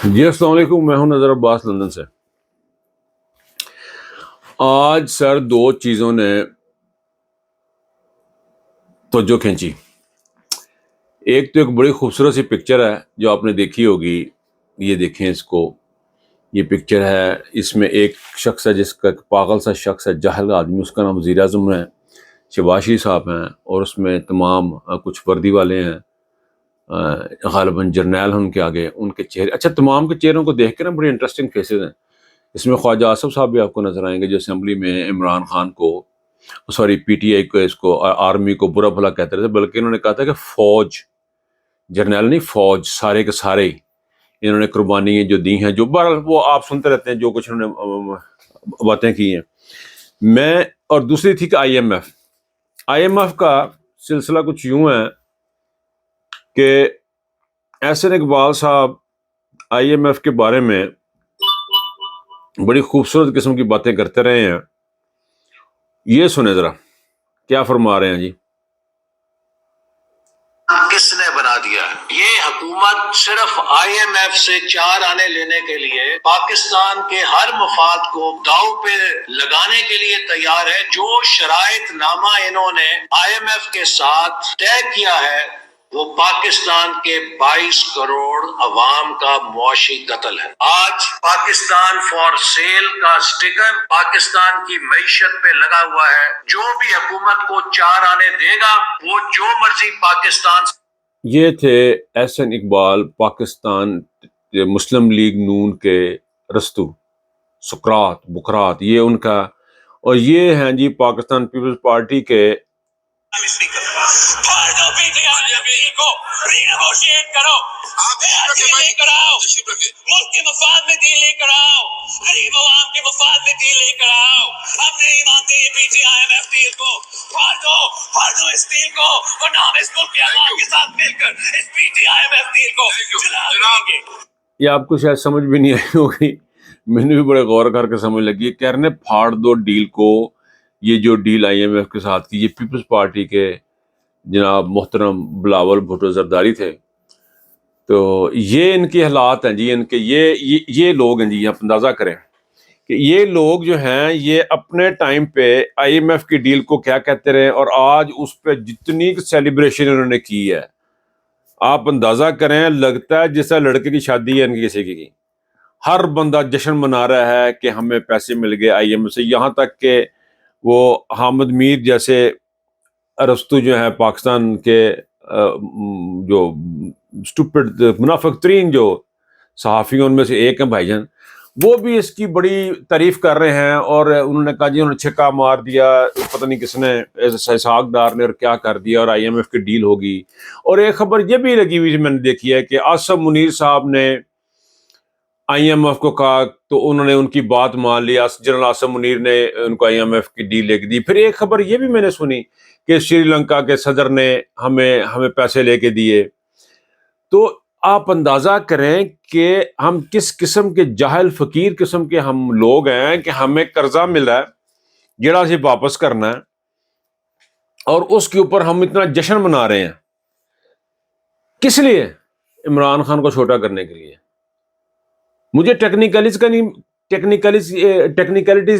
جی السلام علیکم، میں ہوں نظر عباس لندن سے۔ آج سر دو چیزوں نے توجہ کھینچی۔ ایک تو ایک بڑی خوبصورت سی پکچر ہے جو آپ نے دیکھی ہوگی، یہ دیکھیں اس کو۔ یہ پکچر ہے، اس میں ایک شخص ہے جس کا پاگل سا شخص ہے، جاہل آدمی، اس کا نام وزیر اعظم ہے، شہباز شریف صاحب ہیں، اور اس میں تمام کچھ وردی والے ہیں، غالباً جرنیل ہیں ان کے آگے، ان کے چہرے، اچھا تمام کے چہروں کو دیکھ کے نا بڑی انٹرسٹنگ فیسز ہیں۔ اس میں خواجہ آصف صاحب بھی آپ کو نظر آئیں گے جو اسمبلی میں عمران خان کو، سوری پی ٹی آئی کو، اس کو آرمی کو برا بھلا کہتے رہے تھے، بلکہ انہوں نے کہا تھا کہ فوج، جرنیل نہیں، فوج سارے کے سارے انہوں نے قربانیاں جو دی ہیں، جو بہرحال وہ آپ سنتے رہتے ہیں جو کچھ انہوں نے باتیں کی ہیں۔ میں اور دوسری تھی کہ آئی ایم ایف کا سلسلہ کچھ یوں ہے کہ احسن اقبال صاحب آئی ایم ایف کے بارے میں بڑی خوبصورت قسم کی باتیں کرتے رہے ہیں۔ یہ سنیں ذرا کیا فرما رہے ہیں جی۔ کس نے بنا دیا ہے؟ یہ حکومت صرف آئی ایم ایف سے 4 آنے لینے کے لیے پاکستان کے ہر مفاد کو داؤ پہ لگانے کے لیے تیار ہے۔ جو شرائط نامہ انہوں نے آئی ایم ایف کے ساتھ طے کیا ہے وہ پاکستان کے 22 کروڑ عوام کا معاشی قتل ہے۔ آج پاکستان فار سیل کا سٹیکر پاکستان کی معیشت پہ لگا ہوا ہے۔ جو بھی حکومت کو 4 آنے دے گا وہ جو مرضی پاکستان۔ یہ تھے احسن اقبال، پاکستان مسلم لیگ نون کے رستو، سقراط بکرات، یہ ان کا، اور یہ ہیں جی پاکستان پیپلز پارٹی کے۔ ملک کے مفاد میں دین لے کر آؤ، غریب عوام کے مفاد میں دین لے کر آؤ۔ ہم نہیں مانتے یہ P T I M F deal کو، پھاڑ دو اس ڈیل کو، ورنہ ہم اس ملک کے عوام کے ساتھ مل کر اس P T I M F deal کو چلا دیں گے۔ یہ آپ کو شاید سمجھ بھی نہیں آئی ہوگی، میں نے بھی بڑے غور کر کے سمجھ لگی۔ کہہ رہے ہیں پھاڑ دو ڈیل کو، یہ جو ڈیل آئی ایم ایف کے ساتھ کی، یہ پیپلز پارٹی کے جناب محترم بلاول بھٹو زرداری تھے۔ تو یہ ان کے حالات ہیں جی، ان کے یہ لوگ ہیں جی، آپ اندازہ کریں کہ یہ لوگ جو ہیں یہ اپنے ٹائم پہ آئی ایم ایف کی ڈیل کو کیا کہتے رہے، اور آج اس پہ جتنی سیلیبریشن انہوں نے کی ہے آپ اندازہ کریں، لگتا ہے جیسا لڑکے کی شادی ہے ان کی کسی کی۔ ہر بندہ جشن منا رہا ہے کہ ہمیں پیسے مل گئے آئی ایم ایف سے، یہاں تک کہ وہ حامد میر جیسے ارسطو جو ہے پاکستان کے جو اسٹوپڈ منافق ترین جو صحافیوں میں سے ایک ہیں بھائی جان، وہ بھی اس کی بڑی تعریف کر رہے ہیں، اور انہوں نے کہا جی انہوں نے چھکا مار دیا، پتہ نہیں کس نے، اسحاق ڈار نے، اور کیا کر دیا، اور آئی ایم ایف کی ڈیل ہوگی۔ اور ایک خبر یہ بھی لگی ہوئی میں نے دیکھی ہے کہ آصم منیر صاحب نے آئی ایم ایف کو کہا تو انہوں نے ان کی بات مان لی، جنرل آصم منیر نے ان کو آئی ایم ایف کی ڈیل لکھ دی۔ پھر ایک خبر یہ بھی میں نے سنی کہ سری لنکا کے صدر نے ہمیں پیسے لے کے دیے۔ تو آپ اندازہ کریں کہ ہم کس قسم کے جاہل فقیر قسم کے ہم لوگ ہیں کہ ہمیں قرضہ مل رہا ہے جڑا سے واپس کرنا ہے، اور اس کے اوپر ہم اتنا جشن منا رہے ہیں۔ کس لیے؟ عمران خان کو چھوٹا کرنے کے لیے۔ مجھے ٹیکنیکلٹیز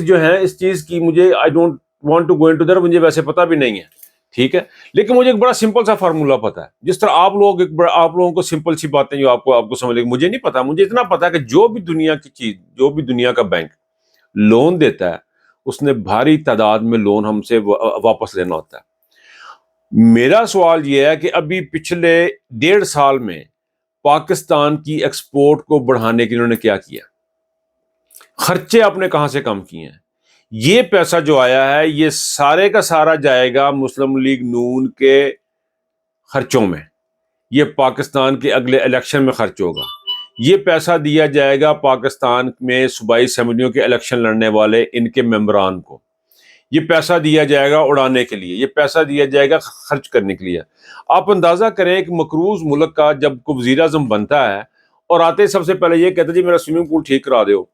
جو ہیں اس چیز کی، مجھے I don't want to go into that, مجھے ویسے پتہ بھی نہیں ہے، ٹھیک ہے، لیکن مجھے ایک بڑا سمپل سا فارمولہ پتہ ہے۔ جس طرح آپ لوگوں کو سمپل سی باتیں جو آپ کو سمجھ لیں، مجھے نہیں پتا۔ مجھے اتنا پتا ہے کہ جو بھی دنیا کی چیز، جو بھی دنیا کا بینک لون دیتا ہے، اس نے بھاری تعداد میں لون ہم سے واپس لینا ہوتا ہے۔ میرا سوال یہ ہے کہ ابھی پچھلے 1.5 سال میں پاکستان کی ایکسپورٹ کو بڑھانے کے لیے انہوں نے کیا کیا؟ خرچے آپ نے کہاں سے کم کیے ہیں؟ یہ پیسہ جو آیا ہے یہ سارے کا سارا جائے گا مسلم لیگ نون کے خرچوں میں، یہ پاکستان کے اگلے الیکشن میں خرچ ہوگا۔ یہ پیسہ دیا جائے گا پاکستان میں صوبائی اسمبلیوں کے الیکشن لڑنے والے ان کے ممبران کو، یہ پیسہ دیا جائے گا اڑانے کے لیے، یہ پیسہ دیا جائے گا خرچ کرنے کے لیے۔ آپ اندازہ کریں کہ مقروض ملک کا جب کوئی وزیر اعظم بنتا ہے اور آتے سب سے پہلے یہ کہتا جی میرا سوئمنگ پول ٹھیک کرا دو،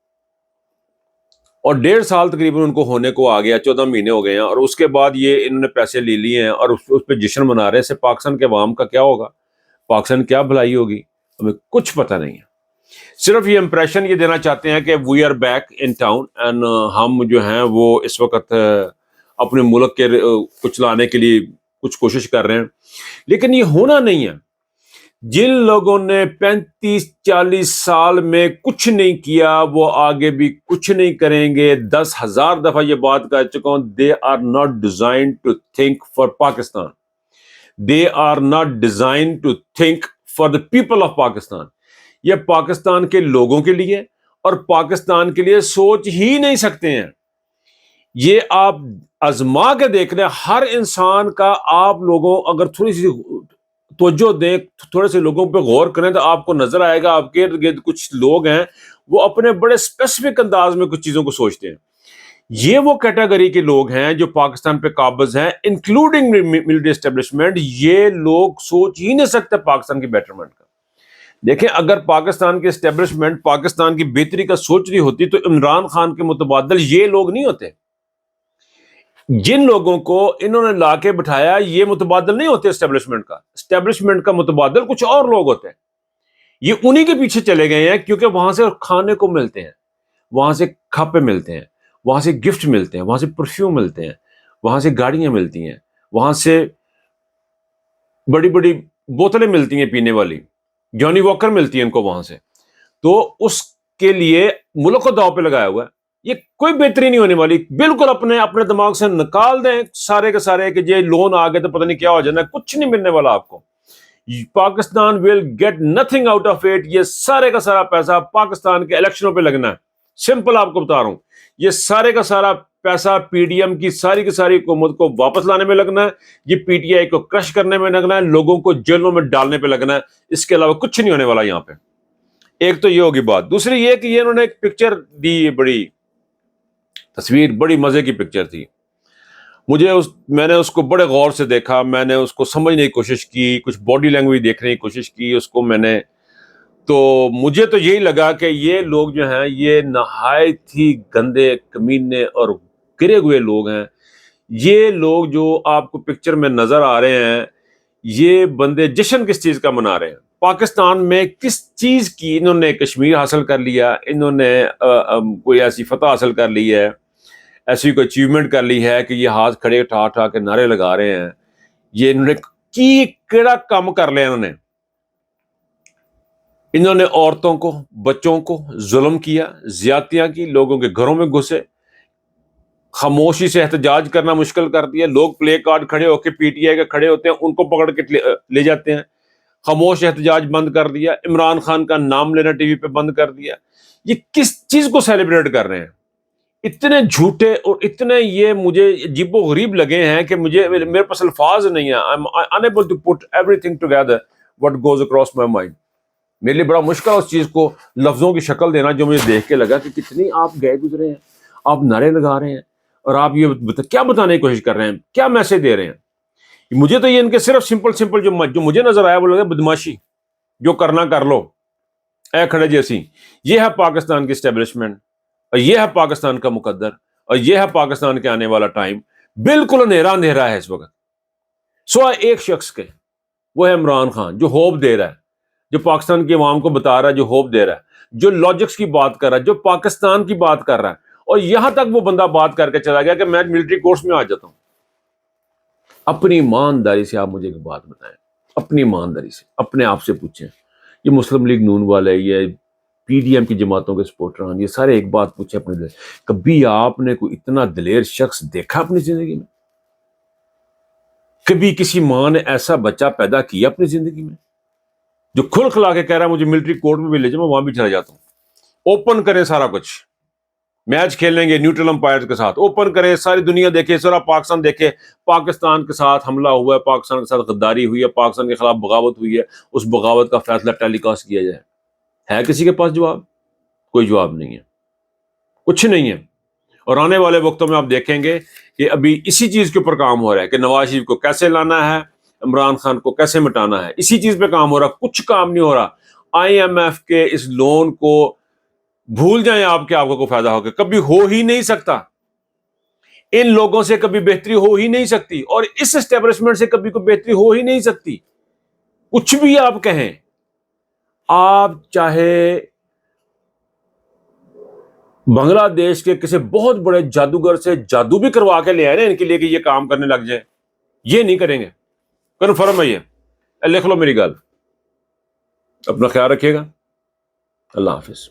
اور 1.5 سال تقریباً ان کو ہونے کو آ گیا، 14 مہینے ہو گئے ہیں، اور اس کے بعد یہ انہوں نے پیسے لے لیے ہیں اور اس پہ جشن منا رہے ہیں۔ سے پاکستان کے عوام کا کیا ہوگا؟ پاکستان کیا بھلائی ہوگی؟ ہمیں کچھ پتہ نہیں ہے۔ صرف یہ امپریشن یہ دینا چاہتے ہیں کہ we are back in town and ہم جو ہیں وہ اس وقت اپنے ملک کے کچھ لانے کے لیے کچھ کوشش کر رہے ہیں، لیکن یہ ہونا نہیں ہے۔ جن لوگوں نے 35-40 سال میں کچھ نہیں کیا وہ آگے بھی کچھ نہیں کریں گے۔ 10,000 دفعہ یہ بات کہہ چکا ہوں، they are not designed to think for Pakistan, they are not designed to think for the people of Pakistan. یہ پاکستان کے لوگوں کے لیے اور پاکستان کے لیے سوچ ہی نہیں سکتے ہیں۔ یہ آپ آزما کے دیکھ لیں، ہر انسان کا، آپ لوگوں اگر تھوڑی سی توجہ دیں، تھوڑے سے لوگوں پہ غور کریں تو آپ کو نظر آئے گا آپ کے ارد گرد کچھ لوگ ہیں وہ اپنے بڑے اسپیسیفک انداز میں کچھ چیزوں کو سوچتے ہیں۔ یہ وہ کیٹیگری کے لوگ ہیں جو پاکستان پہ قابض ہیں، انکلوڈنگ ملٹری اسٹیبلشمنٹ۔ یہ لوگ سوچ ہی نہیں سکتے پاکستان کی بیٹرمنٹ کا۔ دیکھیں، اگر پاکستان کی اسٹیبلشمنٹ پاکستان کی بہتری کا سوچ رہی ہوتی تو عمران خان کے متبادل یہ لوگ نہیں ہوتے۔ جن لوگوں کو انہوں نے لا کے بٹھایا یہ متبادل نہیں ہوتے اسٹیبلشمنٹ کا۔ اسٹیبلشمنٹ کا متبادل کچھ اور لوگ ہوتے ہیں، یہ انہی کے پیچھے چلے گئے ہیں کیونکہ وہاں سے کھانے کو ملتے ہیں، وہاں سے کھاپے ملتے ہیں، وہاں سے گفٹ ملتے ہیں، وہاں سے پرفیوم ملتے ہیں، وہاں سے گاڑیاں ملتی ہیں، وہاں سے بڑی بڑی بوتلیں ملتی ہیں پینے والی، جانی واکر ملتی ہے ان کو وہاں سے۔ تو اس کے لیے ملک کو داؤ پہ لگایا ہوا ہے۔ یہ کوئی بہتری نہیں ہونے والی، بالکل اپنے دماغ سے نکال دیں سارے کے سارے کہ یہ لون آ گئے تو پتہ نہیں کیا ہو جانا ہے، کچھ نہیں ملنے والا آپ کو۔ Pakistan will get nothing out of it. یہ سارے کا سارا پیسہ پاکستان کے الیکشنوں پہ لگنا ہے، سمپل آپ کو بتا رہا ہوں۔ یہ سارے کا سارا پیسہ پی ڈی ایم کی ساری حکومت کو واپس لانے میں لگنا ہے، یہ پی ٹی آئی کو کرش کرنے میں لگنا ہے، لوگوں کو جیلوں میں ڈالنے پہ لگنا ہے۔ اس کے علاوہ کچھ نہیں ہونے والا یہاں پہ۔ ایک تو یہ ہوگی بات۔ دوسری یہ کہ یہ انہوں نے ایک پکچر دی، بڑی تصویر، بڑی مزے کی پکچر تھی۔ میں نے اس کو بڑے غور سے دیکھا، میں نے اس کو سمجھنے کی کوشش کی، کچھ باڈی لینگویج دیکھنے کی کوشش کی اس کو میں نے، تو مجھے تو یہی لگا کہ یہ لوگ جو ہیں یہ نہایت ہی گندے، کمینے اور گرے ہوئے لوگ ہیں۔ یہ لوگ جو آپ کو پکچر میں نظر آ رہے ہیں، یہ بندے جشن کس چیز کا منا رہے ہیں؟ پاکستان میں کس چیز کی انہوں نے کشمیر حاصل کر لیا، انہوں نے کوئی ایسی فتح حاصل کر لی ہے، ایسی کوئی اچیومنٹ کر لی ہے کہ یہ ہاتھ کھڑے اٹھا کے نعرے لگا رہے ہیں؟ یہ انہوں نے کیڑا کام کر لیا۔ انہوں نے عورتوں کو، بچوں کو ظلم کیا، زیادتیاں کی، لوگوں کے گھروں میں گھسے، خاموشی سے احتجاج کرنا مشکل کر دیا۔ لوگ پلے کارڈ کھڑے ہو کے پی ٹی آئی کے کھڑے ہوتے ہیں، ان کو پکڑ کے لے جاتے ہیں۔ خاموش احتجاج بند کر دیا، عمران خان کا نام لینا ٹی وی پہ بند کر دیا۔ یہ کس چیز کو سیلیبریٹ کر رہے ہیں؟ اتنے جھوٹے اور اتنے یہ مجھے عجیب و غریب لگے ہیں کہ میرے پاس الفاظ نہیں ہیں۔ I'm unable to put everything together what goes across my mind۔ میرے لیے بڑا مشکل ہے اس چیز کو لفظوں کی شکل دینا جو مجھے دیکھ کے لگا کہ کتنی آپ گئے گزرے ہیں، آپ نعرے لگا رہے ہیں اور آپ یہ کیا بتانے کی کوشش کر رہے ہیں، کیا میسج دے رہے ہیں؟ مجھے تو یہ ان کے صرف سمپل جو مجھے نظر آیا وہ لگا بدماشی، جو کرنا کر لو، اے کھڑے جیسی۔ یہ ہے پاکستان کی اسٹیبلشمنٹ، اور یہ ہے پاکستان کا مقدر، اور یہ ہے پاکستان کے آنے والا ٹائم۔ بالکل اندھیرا ہے اس وقت، سوائے ایک شخص کے، وہ ہے عمران خان، جو ہوپ دے رہا ہے، جو پاکستان کی عوام کو بتا رہا ہے، جو ہوپ دے رہا ہے، جو لاجکس کی بات کر رہا ہے، جو پاکستان کی بات کر رہا ہے۔ اور یہاں تک وہ بندہ بات کر کے چلا گیا کہ میں ملٹری کورس میں آ جاتا ہوں۔ اپنی ایمانداری سے آپ مجھے ایک بات بتائیں، اپنی ایمانداری سے اپنے آپ سے پوچھیں، یہ مسلم لیگ نون والے، یہ پی ڈی ایم کی جماعتوں کے سپورٹران، یہ سارے ایک بات پوچھیں اپنے دل، کبھی آپ نے کوئی اتنا دلیر شخص دیکھا اپنی زندگی میں؟ کبھی کسی ماں نے ایسا بچہ پیدا کیا اپنی زندگی میں جو کھل کھلا کے کہہ رہا ہے مجھے ملٹری کورٹ میں بھی لے جاؤ، میں وہاں بھی چلا جاتا ہوں؟ اوپن کریں سارا کچھ، میچ کھیلیں گے نیوٹرل امپائر کے ساتھ، اوپن کریں، ساری دنیا دیکھے، سارا پاکستان دیکھے، پاکستان کے ساتھ حملہ ہوا ہے، پاکستان کے ساتھ غداری ہوئی ہے، پاکستان کے خلاف بغاوت ہوئی ہے، اس بغاوت کا فیصلہ ٹیلی کاسٹ کیا جائے۔ ہے کسی کے پاس جواب؟ کوئی جواب نہیں ہے، کچھ نہیں ہے۔ اور آنے والے وقتوں میں آپ دیکھیں گے کہ ابھی اسی چیز کے اوپر کام ہو رہا ہے کہ نواز شریف کو کیسے لانا ہے، عمران خان کو کیسے مٹانا ہے، اسی چیز پہ کام ہو رہا ہے، کچھ کام نہیں ہو رہا۔ آئی ایم ایف کے اس لون کو بھول جائیں آپ کہ آپ کو کوئی فائدہ ہوگا، کبھی ہو ہی نہیں سکتا۔ ان لوگوں سے کبھی بہتری ہو ہی نہیں سکتی، اور اس اسٹیبلشمنٹ سے کبھی کوئی بہتری ہو ہی نہیں سکتی۔ کچھ بھی آپ کہیں، آپ چاہے بنگلہ دیش کے کسی بہت بڑے جادوگر سے جادو بھی کروا کے لے آئے نا ان کے لیے کہ یہ کام کرنے لگ جائے. یہ نہیں کریں گے, کنفرم ہے یہ. لکھ لو میری گل. اپنا خیال رکھیے گا. اللہ حافظ.